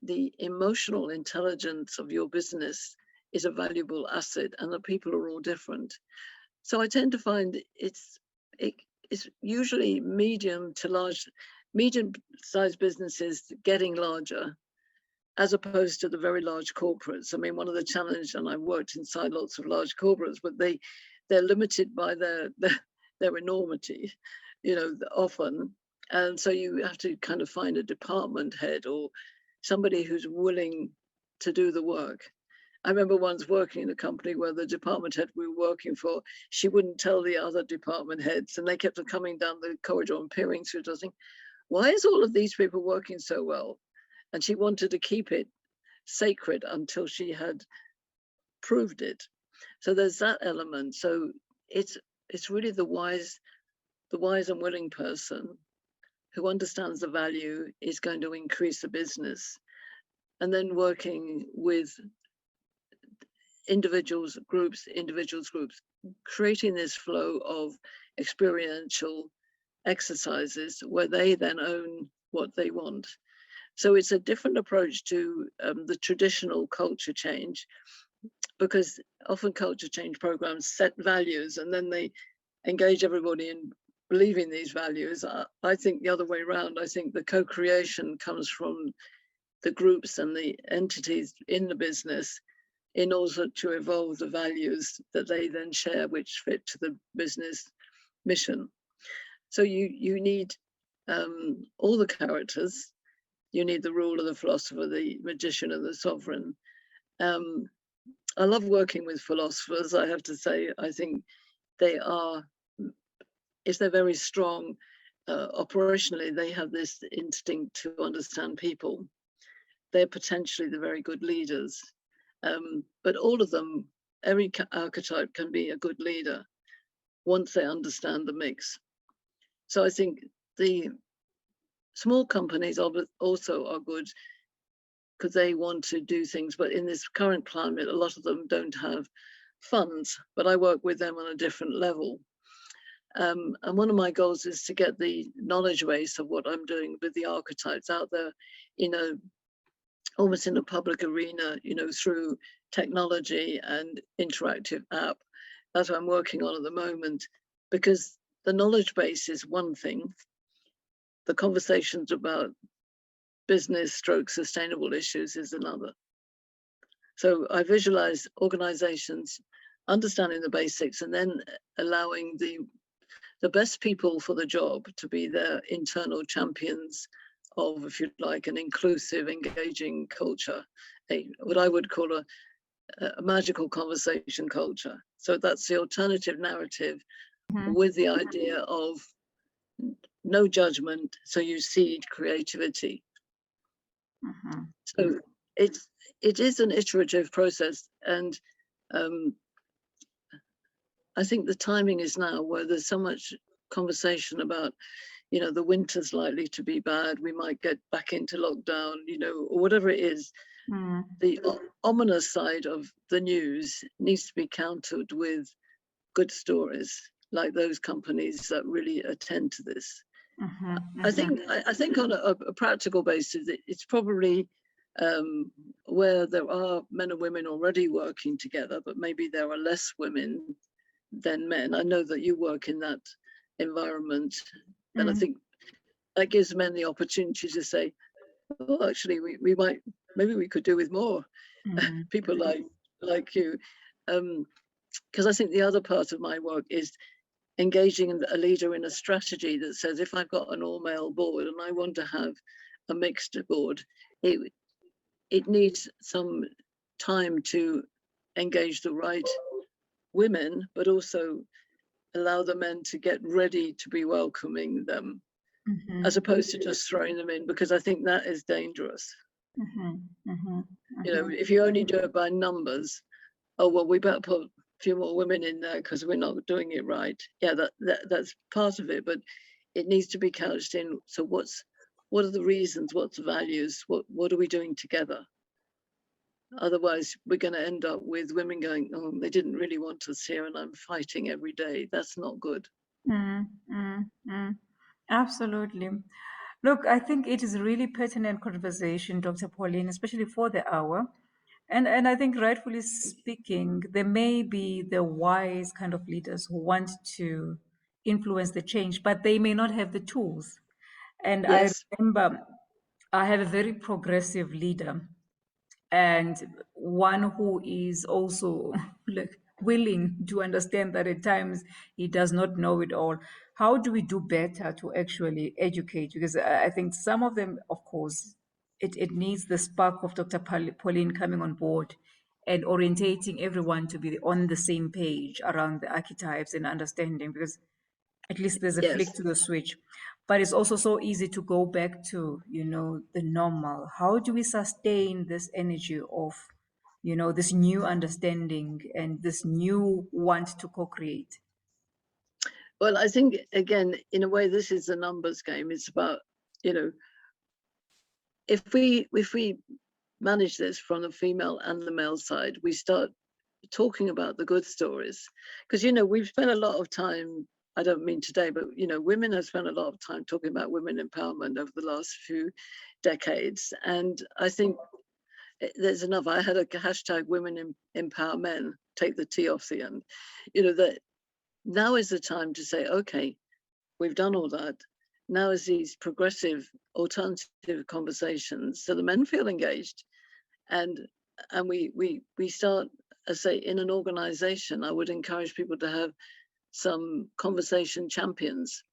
the emotional intelligence of your business is a valuable asset, and the people are all different. So I tend to find it's usually medium-sized businesses getting larger, as opposed to the very large corporates. I mean, one of the challenges, and I worked inside lots of large corporates, but they're limited by their enormity, often. And so you have to kind of find a department head or somebody who's willing to do the work. I remember once working in a company where the department head we were working for, she wouldn't tell the other department heads, and they kept on coming down the corridor and peering through, saying, why is all of these people working so well? And she wanted to keep it sacred until she had proved it. So there's that element. So it's really the wise and willing person who understands the value is going to increase the business. And then working with individuals groups, creating this flow of experiential exercises where they then own what they want. So it's a different approach to the traditional culture change, because often culture change programs set values and then they engage everybody in believing these values. I think the other way around. I think the co-creation comes from the groups and the entities in the business in order to evolve the values that they then share, which fit to the business mission. So you need all the characters. You need the ruler, the philosopher, the magician, and the sovereign. I love working with philosophers, I have to say. I think they are, if they're very strong operationally, they have this instinct to understand people. They're potentially the very good leaders. But all of them, every archetype can be a good leader once they understand the mix. So I think the small companies also are good because they want to do things, but in this current climate, a lot of them don't have funds, but I work with them on a different level. And one of my goals is to get the knowledge base of what I'm doing with the archetypes out there, almost in a public arena, through technology and interactive app. That's what I'm working on at the moment, because the knowledge base is one thing. The conversations about business / sustainable issues is another. So I visualize organizations understanding the basics and then allowing the best people for the job to be their internal champions of, if you like, an inclusive, engaging culture, what I would call a magical conversation culture. So that's the alternative narrative with the idea of no judgment, so you seed creativity. So it is an iterative process, and I think the timing is now where there's so much conversation about, the winter's likely to be bad, we might get back into lockdown, or whatever it is. The ominous side of the news needs to be countered with good stories, like those companies that really attend to this. I think on a practical basis, it's probably where there are men and women already working together, but maybe there are less women than men. I know that you work in that environment, and I think that gives men the opportunity to say, oh, actually, maybe we could do with more people like you. Because I think the other part of my work is engaging a leader in a strategy that says, if I've got an all-male board and I want to have a mixed board, it needs some time to engage the right women, but also allow the men to get ready to be welcoming them, as opposed to just throwing them in, because I think that is dangerous. If you only do it by numbers, oh, well, we better put a few more women in there because we're not doing it right. Yeah, that's part of it, but it needs to be couched in. So what are the reasons? What's the values? What are we doing together? Otherwise, we're going to end up with women going, oh, they didn't really want us here and I'm fighting every day. That's not good. Absolutely. Look, I think it is a really pertinent conversation, Dr. Pauline, especially for the hour. And I think rightfully speaking, there may be the wise kind of leaders who want to influence the change, but they may not have the tools. And I Yes, remember I have a very progressive leader and one who is also like willing to understand that at times he does not know it all. How do we do better to actually educate? Because I think some of them, of course, it needs the spark of Dr. Pauline coming on board and orientating everyone to be on the same page around the archetypes and understanding, because at least there's a flick yes. to the switch. But it's also so easy to go back to, the normal. How do we sustain this energy of, this new understanding and this new want to co-create? Well, I think again, in a way, this is a numbers game. It's about, you know, if we manage this from the female and the male side, we start talking about the good stories. Because, we've spent a lot of time, I don't mean today, but, women have spent a lot of time talking about women empowerment over the last few decades. And I think there's enough. I had a hashtag women empower men, take the T off the end, that now is the time to say, okay, we've done all that. Now is these progressive alternative conversations so the men feel engaged, and we start, as say, in an organization. I would encourage people to have some conversation champions,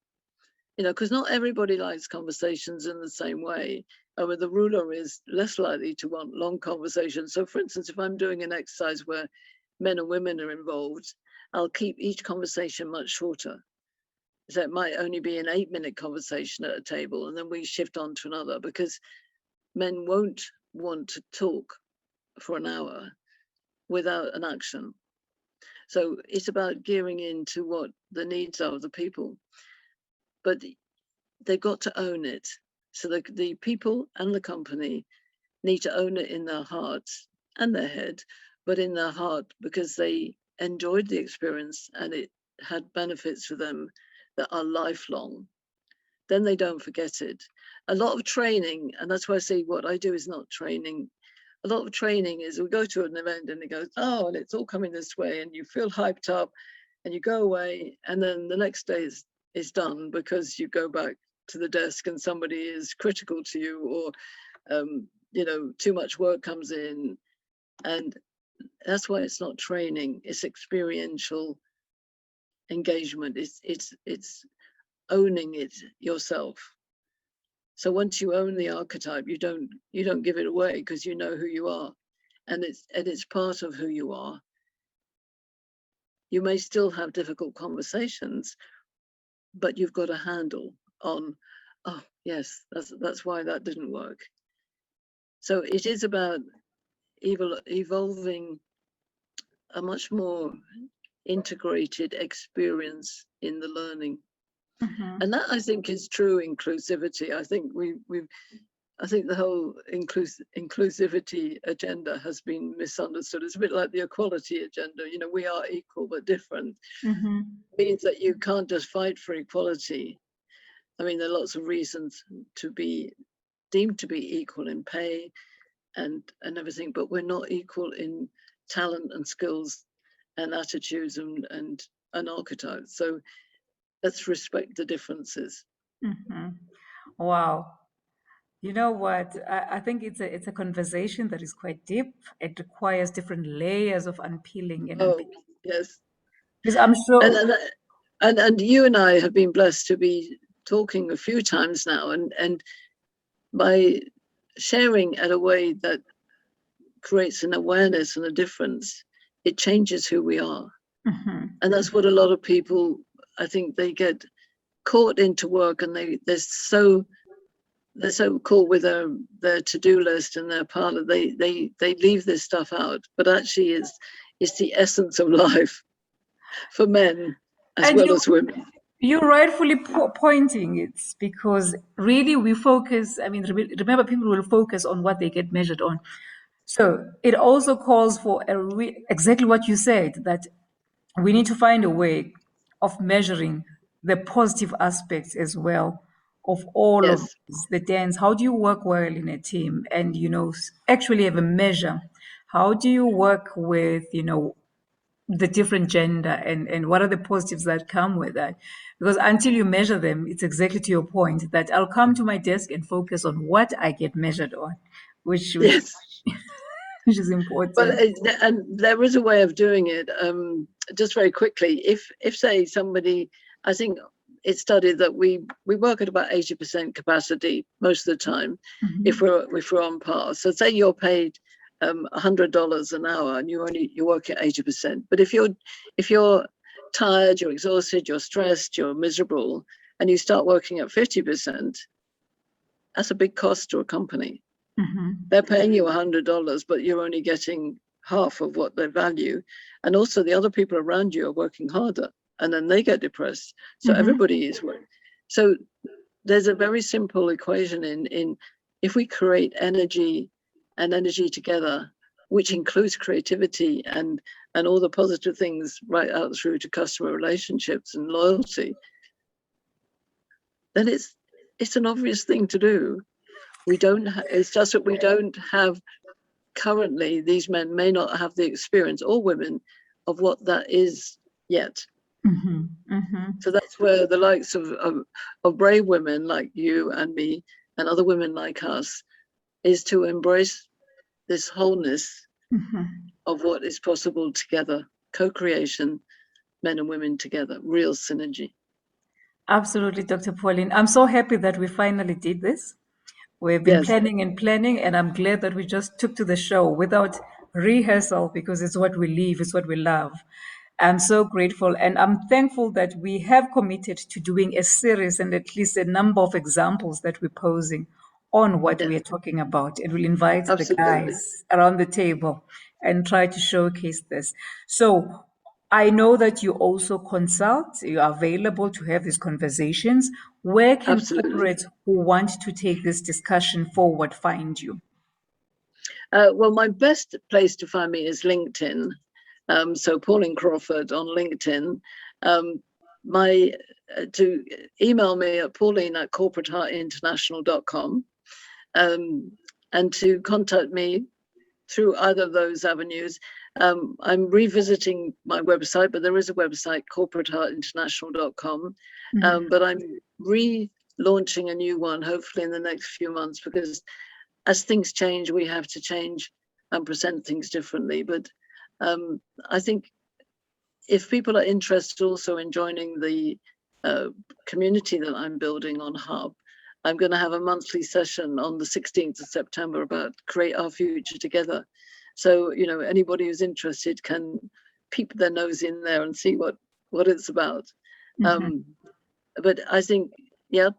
because not everybody likes conversations in the same way. I mean, the ruler is less likely to want long conversations. So for instance, if I'm doing an exercise where men and women are involved, I'll keep each conversation much shorter. So it might only be an 8-minute conversation at a table, and then we shift on to another, because men won't want to talk for an hour without an action. So it's about gearing into what the needs are of the people, but they've got to own it. So the people and the company need to own it in their hearts and their head, but in their heart, because they enjoyed the experience and it had benefits for them that are lifelong. Then they don't forget it. A lot of training, and that's why I say what I do is not training. A lot of training is we go to an event and it goes, oh, and it's all coming this way, and you feel hyped up and you go away, and then the next day is done because you go back to the desk and somebody is critical to you, or too much work comes in. And that's why it's not training, it's experiential engagement. It's owning it yourself. So once you own the archetype, you don't give it away, because you know who you are, and it's part of who you are. You may still have difficult conversations, but you've got a handle on, oh yes, that's why that didn't work. So it is about evolving a much more integrated experience in the learning. And that, I think, is true inclusivity. I think I think the whole inclusivity agenda has been misunderstood. It's a bit like the equality agenda. We are equal but different. Means that you can't just fight for equality. I mean, there are lots of reasons to be deemed to be equal in pay and everything, but we're not equal in talent and skills and attitudes and archetypes. So let's respect the differences. Wow. You know what? I think it's a conversation that is quite deep. It requires different layers of unpeeling and Oh, unpicking. yes. Because I'm And, sure. and you and I have been blessed to be talking a few times now, and by sharing at a way that creates an awareness and a difference, it changes who we are. And that's what a lot of people, I think, they get caught into work, and they're so caught with their to-do list and their parlor. They leave this stuff out, but actually it's the essence of life for men as And well as women. you're rightfully pointing it, because really we focus. I mean, remember, people will focus on what they get measured on. So it also calls for exactly what you said, that we need to find a way of measuring the positive aspects as well of all of Yes. this, the dance. How do you work well in a team and, actually have a measure? How do you work with, the different gender and what are the positives that come with that? Because until you measure them, it's exactly to your point that I'll come to my desk and focus on what I get measured on, which Yes. which is Well, important. and there is a way of doing it. Just very quickly, if say somebody, I think it's studied that we work at about 80% capacity most of the time, if we're on par. So say you're paid $100 an hour and you work at 80%. But if you're tired, you're exhausted, you're stressed, you're miserable, and you start working at 50%, that's a big cost to a company. They're paying you $100, but you're only getting half of what they value. And also the other people around you are working harder and then they get depressed. So everybody is working. So there's a very simple equation in if we create energy and energy together, which includes creativity and all the positive things right out through to customer relationships and loyalty, then it's an obvious thing to do. It's just that we don't have currently, these men may not have the experience, or women, of what that is yet. So that's where the likes of brave women like you and me and other women like us is to embrace this wholeness of what is possible together, co-creation, men and women together, real synergy. Absolutely, Dr. Pauline. I'm so happy that we finally did this. We've been Yes. planning, and I'm glad that we just took to the show without rehearsal because it's what we live, it's what we love. I'm so grateful, and I'm thankful that we have committed to doing a series and at least a number of examples that we're posing on what we are talking about. And we'll invite the Absolutely. guys around the table and try to showcase this. So I know that you also consult, you're available to have these conversations. Where can Absolutely. corporates who want to take this discussion forward find you? Well, my best place to find me is LinkedIn. So Pauline CRAWFORD on LinkedIn. To email me at pauline@corporateheartinternational.com, and to contact me through either of those avenues. I'm revisiting my website, but there is a website, corporateheartinternational.com. But I'm relaunching a new one, hopefully in the next few months, because as things change, we have to change and present things differently. But I think if people are interested also in joining the community that I'm building on Hub, I'm going to have a monthly session on the 16th of September about create our future together. So, anybody who's interested can peep their nose in there and see what it's about. But I think, yeah,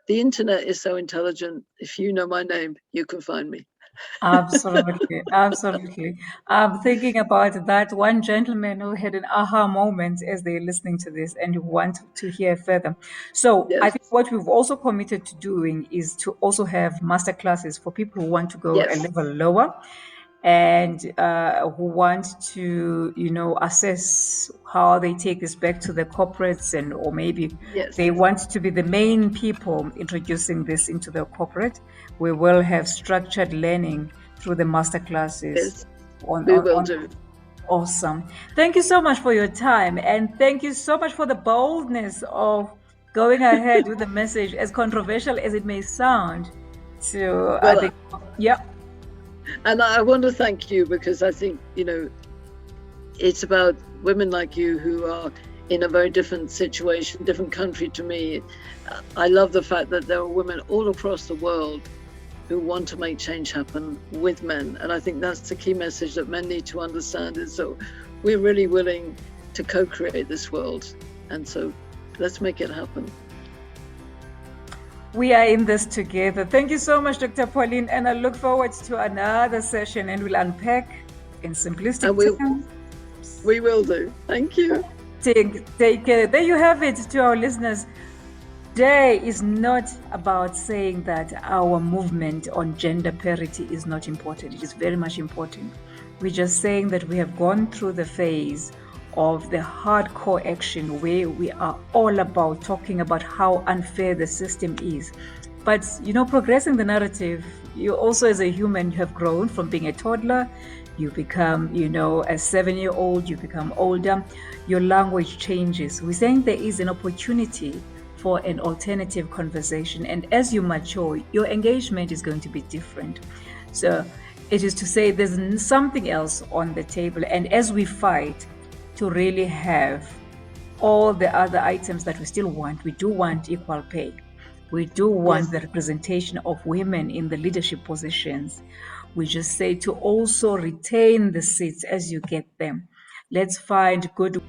the internet is so intelligent. If you know my name, you can find me. Absolutely, absolutely. I'm thinking about that one gentleman who had an aha moment as they're listening to this and you want to hear further. So I Yes. think what we've also committed to doing is to also have masterclasses for people who want to go a Yes. level lower and who want to, assess how they take this back to the corporates or maybe Yes. they want to be the main people introducing this into the corporate. We will have structured learning through the masterclasses. Yes. We will do. Awesome. Thank you so much for your time. And thank you so much for the boldness of going ahead with the message, as controversial as it may sound. So I think, yeah. And I want to thank you because I think, it's about women like you who are in a very different situation, different country to me. I love the fact that there are women all across the world who want to make change happen with men. And I think that's the key message that men need to understand is that we're really willing to co-create this world. And so let's make it happen. We are in this together. Thank you so much, Dr. Pauline. And I look forward to another session and we'll unpack in simplistic terms. We will do. Thank you. Take care. There you have it to our listeners. Today is not about saying that our movement on gender parity is not important. It is very much important. We're just saying that we have gone through the phase of the hardcore action where we are all about talking about how unfair the system is. But, progressing the narrative, you also as a human, you have grown from being a toddler, you become, a 7-year-old, you become older, your language changes. We're saying there is an opportunity for an alternative conversation. And as you mature, your engagement is going to be different. So it is to say there's something else on the table. And as we fight to really have all the other items that we still want, we do want equal pay. We do want the representation of women in the leadership positions. We just say to also retain the seats as you get them. Let's find good